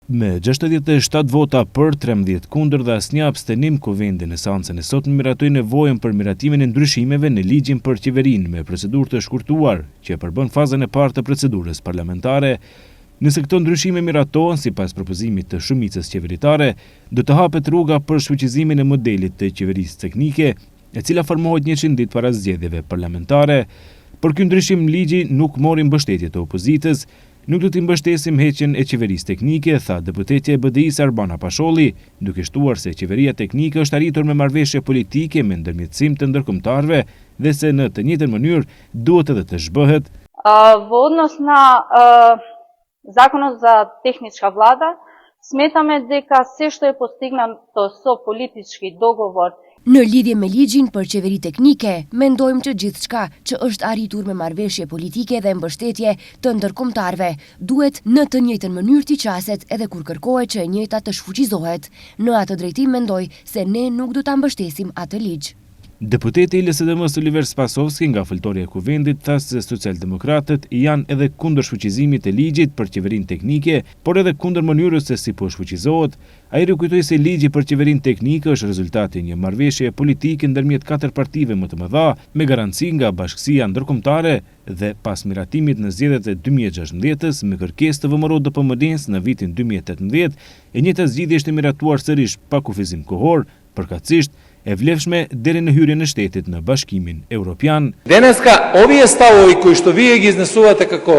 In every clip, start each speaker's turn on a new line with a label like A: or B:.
A: Me 67 vota për, 13 kundër dhe asnjë abstenim, Kuvendi në seancën e sotme miratoi nevojën për miratimin e ndryshimeve në ligjin për qeverinë me procedurë të shkurtuar, që përbën fazën e parë të procedurës parlamentare. Nëse këto ndryshime miratohen sipas propozimit të shumicës qeveritare, do të hapet rruga për shfuqizimin e modelit të qeverisë teknike, e cila formohet 100 ditë para zgjedhjeve parlamentare. Por ky ndryshim ligji nuk mori mbështetje të opozitës. Nuk do t'i mbështesim heqjen e qeverisë teknike, tha deputetja e BDI-s Arbana Pasholli, duke shtuar se qeveria teknike është arritur me marrëveshje politike me ndërmjetësim të ndërkombëtarëve dhe se në të njëjtën mënyrë duhet edhe të zhbëhet.
B: Во однос на законот за техничка влада, сметаме дека се што е постигнато со политички договор.
C: Në lidhje me ligjin për qeveri teknike, mendojmë që gjithçka që është arritur me marrëveshje politike dhe mbështetje të ndërkombëtarëve duhet në të njëjtën mënyrë t'i qaset edhe kur kërkohet që e njëjta të shfuqizohet. Në atë drejtim mendoj se ne nuk do ta mbështesim atë ligj.
A: Deputeti i LSDM-s Oliver Spasovski nga fëltorja e Kuvendit tha se socialdemokratët janë edhe kundër shfuqizimit të ligjit për qeverinë teknike, por edhe kundër mënyrës se si po shfuqizohet. Ai rikujtoi se ligji për qeverinë teknike është rezultati i një marrëveshje politike ndërmjet 4 partive më të mëdha, me garanci nga Bashkësia Ndërkombëtare dhe pas miratimit në zgjedhjet e 2016-s me kërkesë të VMRO-DPMD-s në vitin 2018, e njëjta zgjidhje ishte miratuar sërish pa kufizim kohor, përkatësisht e vlefshme deri në hyrjen e shtetit në Bashkimin Evropian.
D: Денеска овие ставови кои што вие ги изнесувате како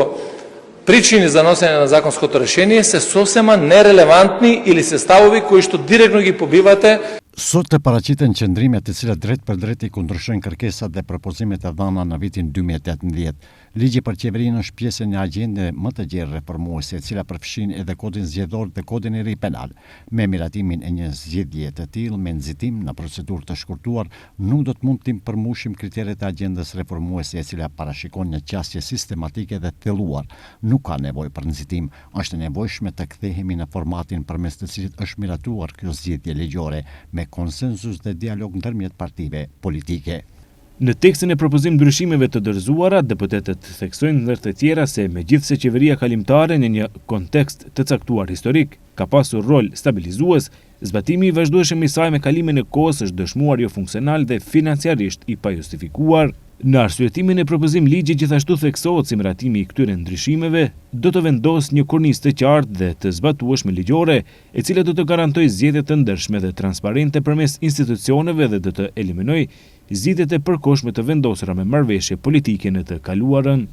D: причини за носење на законското решение се сосема нерелевантни или се ставови кои што директно ги побивате.
E: Sot të paraqiten qëndrime të cilat drejt për drejt i kundërshtojnë kërkesat dhe propozimet e dhëna në vitin 2018. Ligji për qeverinë është pjesë e një agjende më të gjerë reformuese, e cila përfshin edhe kodin zgjedhor dhe kodin e ri penal. Me miratimin e një zgjedhje të tillë me nxitim në procedurë të shkurtuar, nuk do të mund të përmbushim kriteret e agjendës reformuese, e cila parashikon një qasje sistematike dhe thelluar. Nuk ka nevojë për nxitim, është e nevojshme të kthehemi në formatin përmes të cilit është miratuar kjo zgjedhje ligjore me konsensus dhe dialog ndërmjet partive politike.
A: Në tekstin e propozim ndryshimeve të dorëzuara, deputetët theksojnë ndër të tjera se megjithse qeveria kalimtare në një kontekst të caktuar historik ka pasur rol stabilizues, zbatimi i vazhdueshëm i saj me kalimin e kohës është dëshmuar jo funksional dhe financiarisht i pajustifikuar. Në arsyetimin e propozim ligji gjithashtu theksohet si miratimi i këtyre ndryshimeve do të vendos një kornizë të qartë dhe të zbatueshme ligjore, e cila do të garantojë zgjedhje të ndershme dhe transparente përmes institucioneve dhe do të eliminojë zgjidhjet e përkohshme të vendosura me marrëveshje politike në të kaluarën.